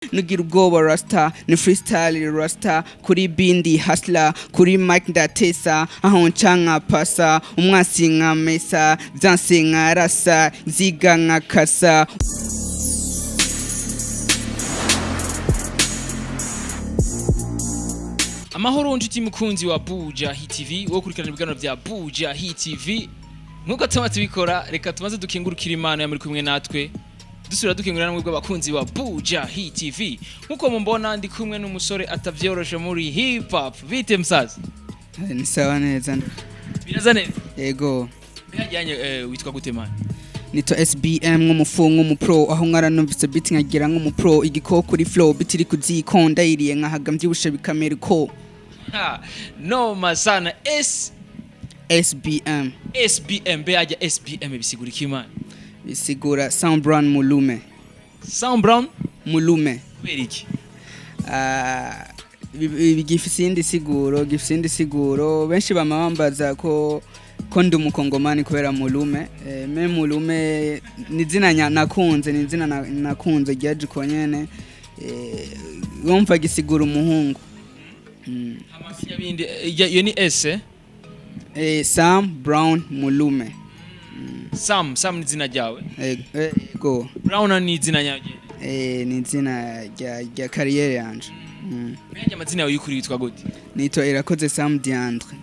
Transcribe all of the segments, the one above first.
nugira ubwoba rasta ni freestyle rasta kuri bindi hustler kuri mic ndatesa aho ncanka pasa umwasi nka mesa byanse nka rasa ziga nka kasa. Amahoro nshuti mukunzi wa Buja Hit TV wo kurikirana ibiganiro vya Buja Hit TV. Nkuko tamati bikora reka tumaze dukingurukira Imana ya muri kumwe natwe. Dusura dukingurana namwe bw'abakunzi wa Buja Hit TV. Nkuko mumbona ndi kumwe n'umusore atavyoroshe muri hip hop. Bite msazi? Ni sawa neza. Biraza neza? Yego. Bihajyanye witwa gute man? Nito SBM nk'umufungo umupro aho nkaranumvise beat nkagira nk'umupro igiko kuri flow bitiri kuzikonda iriye nkahaga mvyibushe bikamera ko. No masana SBM behaja SBM bisigura iki man? bisigura Sam Brown Mulume. Sam Brown Mulume. kubera iki? Gifise indi siguro benshi bamabambaza ko ndi umukongomani kubera Mulume. Me Mulume ni zina nakunze ryaje ko nyene yumva gisigura umuhungu. Amasiya bindi yo ni S Sam Brown Mulume. Sam ni zina ryawe? Go. Brown ni zina ryawe? Ni zina rya career yanje. Mbega amazina yawe y'ukuri yitwa gute? Nito Irakoze Sam Diandre.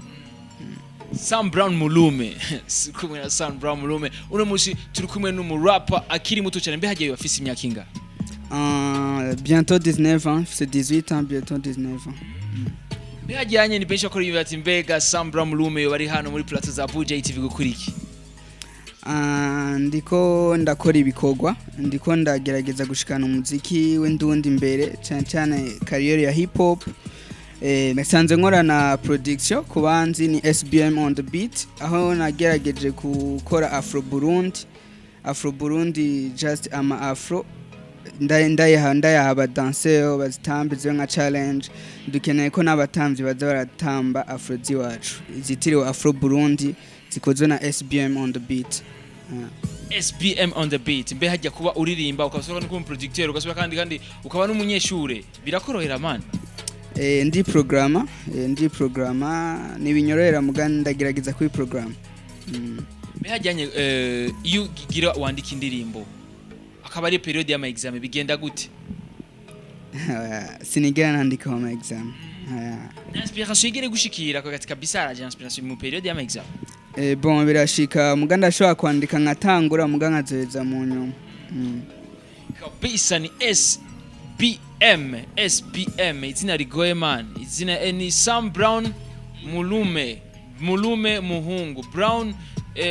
Sam Brown Mulume. Kumwe na Sam Brown Mulume. Uno mushi turi kumwe n'umurapper akiri muto cyane. Mbega yawe afise imyaka inga? Bientôt 19 ans, c'est 18 ans, bientôt 19 ans. Mbega ni benshi bakora ibintu ati mbega Sam Brown Mulume yo bari hano muri plateau za Buja TV gukora iki? Ndiko ndakora ibikorwa, ndiko ndagerageza gushikana umuziki w'indundi imbere cyane career ya hip hop. Nasanze nkora na production kubanzi ni SBM on the beat aho nagerageje gukora Afro Burundi just ama Afro ndayaha abadanseur bazitambize nka challenge dukeneye ko n'abatamvyi baza baratamba Afro ziwacu zitiriwe Afro Burundi zikozwe na SBM on the beat. SBM on the beat mbe hajya kuba uririmba ukasubira no kuba producteur ukasubira kandi ukaba n'umunyeshure birakorohera man? Ndi programma nibinyorohera mugani ndagerageza kuri program. Mbe hajyanye iyo gira wandika indirimbo akaba ari period ya exam bigenda gute? Sinigera nandika ama exam. Inspiration igere gushikira ko katika bisara je inspiration mu period ya exam. Bon birashika muganda ashobora kwandika nkatangura muganga zoheza mu nyuma. Kabisa ni SBM izina rigoye man. Izina ni Sam Brown Mulume muhungu. Brown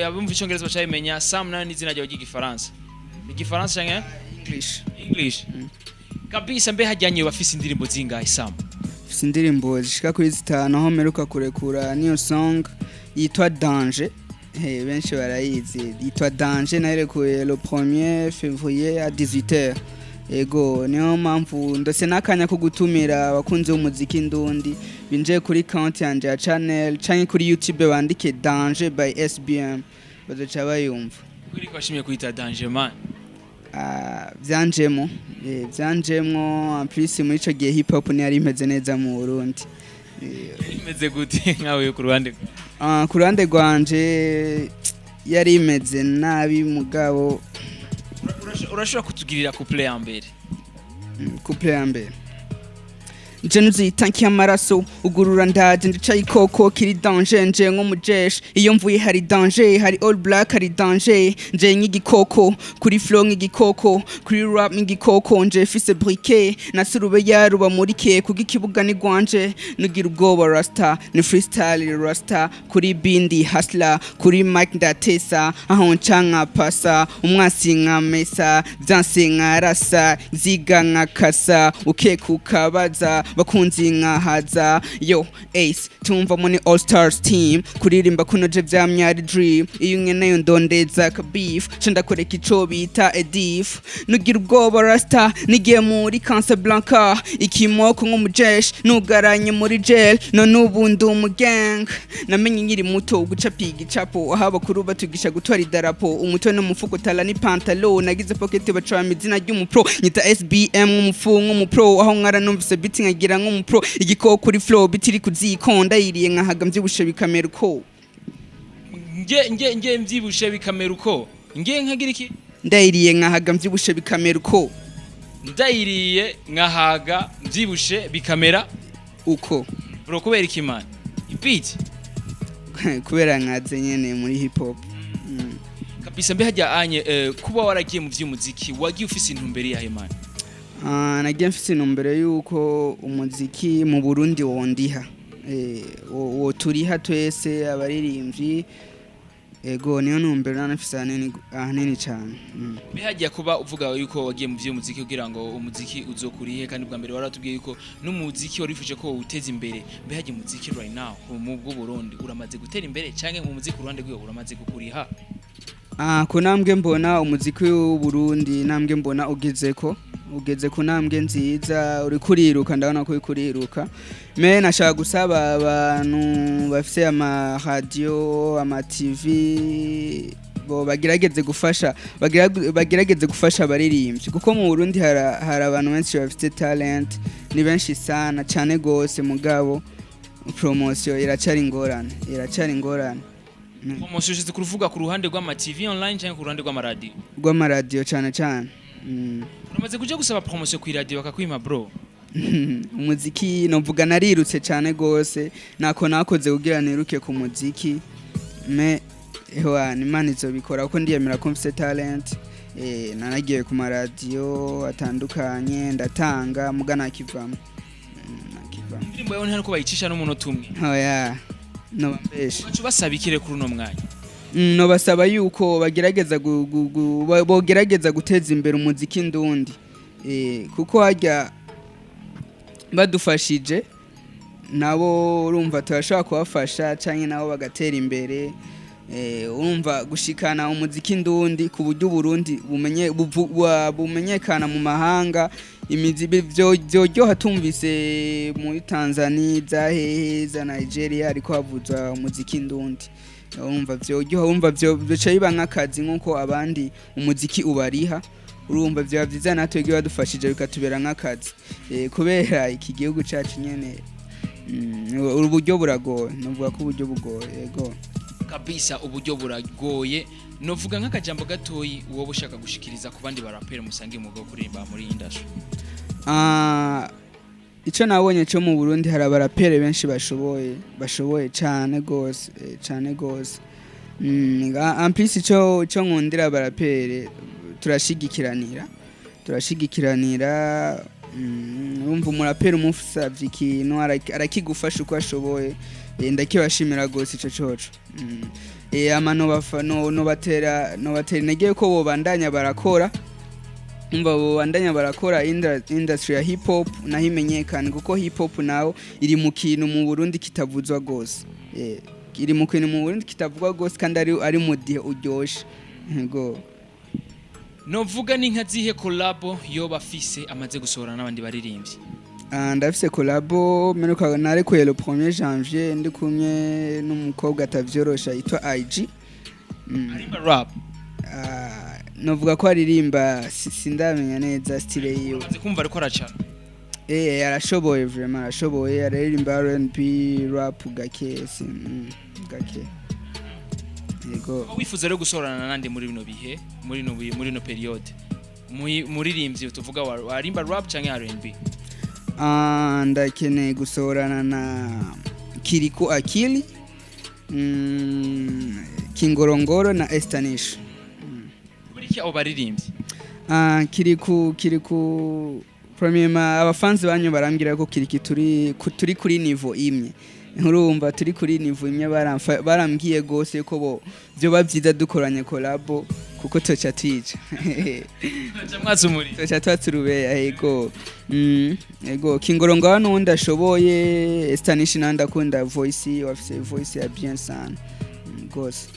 abumva icyongereza bacayimenya. Sam nani izina ryawe ry'igifaransa? Igifaransa cyangwa English? Kabisa mbe hajyanye bafise indirimbo zingahe Sam? Bafise indirimbo zishika kuri 5 aho meruka kurekura niyo song yitwa Danger. Benshi barayizi yitwa Danger narekuye le 1er février à 18h. Ego niyo mpamvu ndose nakanya ko gutumira abakunze umuziki ndundi binje kuri account yanje ya channel canke kuri YouTube bandike Danger by SBM bazoca bayumva. Kuri kwashimye kwita Danger man? Byanjemo en plus muri ico gihe hip hop ni yari imeze neza mu Burundi. Imeze gute nkawe ku ruhande? Ku ruhande rwanje yari imeze nabi mugabo. Urashobora kutugirira couple ya mbere? Couple ya mbere nje nuzitanki amaraso ugurura ndaje ndicaye ikoko kiri danger nje nko mujesh iyo mvuye hari danger hari all black hari danger nje nk'igikoko kuri flow nk'igikoko kuri rap nk'igikoko nje fise briquet nasurube yaruba muri ke kugikibuga ni gwanje nugira ubwoba rasta ni freestyle rasta kuri bindi hustler kuri mic ndatesa aho ncanka pasa umwasi nka mesa byanse nka rasa ziga nka kasa ukekukabaza bakunzi nkahaza yo ace tumva muri all stars team kuririmba kunoje vyamyari dream iyo nkeneyo ndondeza ka beef ndakoreka ico bita edif nugira ubwoba rasta nigiye muri Casablanca ikimoko nk'umujesh nugaranye muri jail none ubu ndi umugang namenye nkiri muto gucapiga icapo aho abakuru batugisha gutwara idarapo umuto n'umufuko tala ni pantalo nagize pocket bacama izina ry'umupro nyita SBM nk'umufungo umupro aho nkara numvise beat nkagira nk'umupro igikoko kuri flow bitiri kuzikonda yiriye nkahaga mvyibushe bikamera uko nge mvyibushe bikamera uko nge nkagira iki ndayiriye nkahaga mvyibushe bikamera uko ndayiriye nkahaga mvyibushe bikamera uko bro kubera iki man beat kubera nkaze nyene muri hip hop kabisa mbe hajya anye kuba waragiye mu vy'umuziki wagiye ufise intumbere yahe man nagiye mfise intumbere yuko umuziki mu Burundi wondiha wo turiha twese abaririmbyi ego niyo ntumbero nanafise ahanini cyane mbe hajya kuba uvuga yuko wagiye mu vy'umuziki kugira ngo umuziki uzokurihe kandi bwa mbere waratubwiye yuko n'umuziki warifuje ko uteza imbere mbe hajya umuziki right now mu Burundi uramaze gutera imbere canke mu muziki uruhande rwiwe uramaze gukuriha ko nambwe mbona umuziki w'u Burundi nambwe mbona ugeze ku nambwe nziza uri kuriruka ndabona ko ikuriruka me nashaka gusaba abantu bafise ama radio ama TV bo bagerageze gufasha abaririmbyi kuko mu Burundi hari abantu benshi bafite talent ni benshi sana cyane gose mugabo promotion iracari ingorane promotion ushyize kuruvuga ku ruhande rw'ama TV online cyangwa ku ruhande rw'amaradio cyane uramaze kuja gusaba promotion ku radio bakakwima bro umuziki novuga narirutse cyane gose nako nakoze kugira niruke ku muziki me Imana izobikora kuko ndiyemera ko mfite talent nanagiye ku maradio atandukanye ndatanga mugana kivamo indirimbo yawe nta ko bayicisha n'umunota umwe oya no bambeshe bacu basabikire kuri uno mwanya no basaba yuko bogerageza guteza imbere umuziki ndundi kuko hajya badufashije nabo urumva turashobora kubafasha canke nabo bagatera imbere urumva gushikana umuziki ndundi ku buryo Burundi bumenyekana mu mahanga imizi byo hatumvise muri Tanzania za Nigeria ariko havuzwa umuziki ndundi urumva byo bica biba nk'akazi nkuko abandi umuziki ubariha urumva byo byiza natwe giye badufashije bikatubera nk'akazi kubera iki gihugu cacu nyene uburyo buragoye novuga ko uburyo bugoye yego kabisa uburyo buragoye novuga nk'akajambo gatoyi wowe ushaka gushikiriza ku bandi barapera musangiye mu bwo kuririmba muri industry ico nabonye cyo mu Burundi hari abarapere benshi bashoboye cyane gose en plus ico nkundira abarapere turashigikiranira urumva umurapere umufusavye ikintu arakigufasha uko ashoboye ndakibashimira gose ico coco amano batera negeye ko bobandanya barakora industry ya hip hop nahimenyekana kuko hip hop nawo iri mu kintu mu Burundi kitavuzwa gose iri mu kintu mu Burundi kitavugwa gose kandi ari mu dihe uryoshe yego novuga ni nka zihe collabo yo bafise amaze gusohora n'abandi baririmbyi ndafise collabo meruka narekuye le 1er janvier ndi kumwe n'umukobwa atavyorosha yitwa IG arimba rap novuga ko aririmba sindamenya neza style yiwe maze kumva ariko aracana arashoboye vraiment arashoboye aririmba R&B rap gake yego wifuza rero gusorana nande muri bino bihe muri no periode muririmbyi tuvuga arimba rap canke R&B ndakeneye gusorana na Kiriku Akili Kingorongoro na Estanisha buriki abo baririmbyi Kiriku premièrement abafanzi banyu barambwira ko Kiriki turi kuri niveau imwe urumva turi kuri niveau imwe barambwiye gose ko byo bavyiza dukoranye collabo kuko toca twica mwatse umuri toca twaturubeya yego yego kingorongo hano wundi ashoboye Stanish nawe ndakunda voice wafise voice ya bien sana gose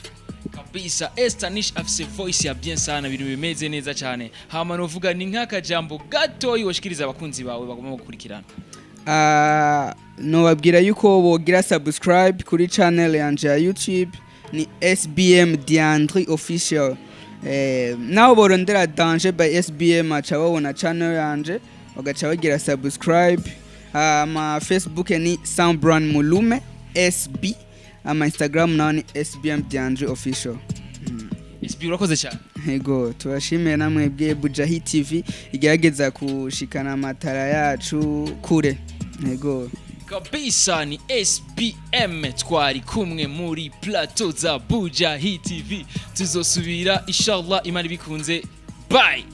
kabisa. Stanish afise voice ya bien sana, ibintu bimeze neza cyane. Hama novuga ni nk'akajambo gatoyi woshikiriza abakunzi bawe bagomba gukurikirana. Nobabwira yuko bogira subscribe kuri channel yanje ya YouTube ni SBM Diandri official. Naho borondera Danger by SBM aca babona channel yanje bagaca bagira subscribe. Ma Facebook ni Sambran Mulume SB, ama Instagram naho ni SBM Diandri official. SB urakoze cyane. Yego turashimira namwe bwe Bujahi TV igerageza kushikana amatara yacu kure. Yego kabisa ni SBM twari kumwe muri plateau za Bujahi TV, tuzosubira inshallah imana bikunze. Bye.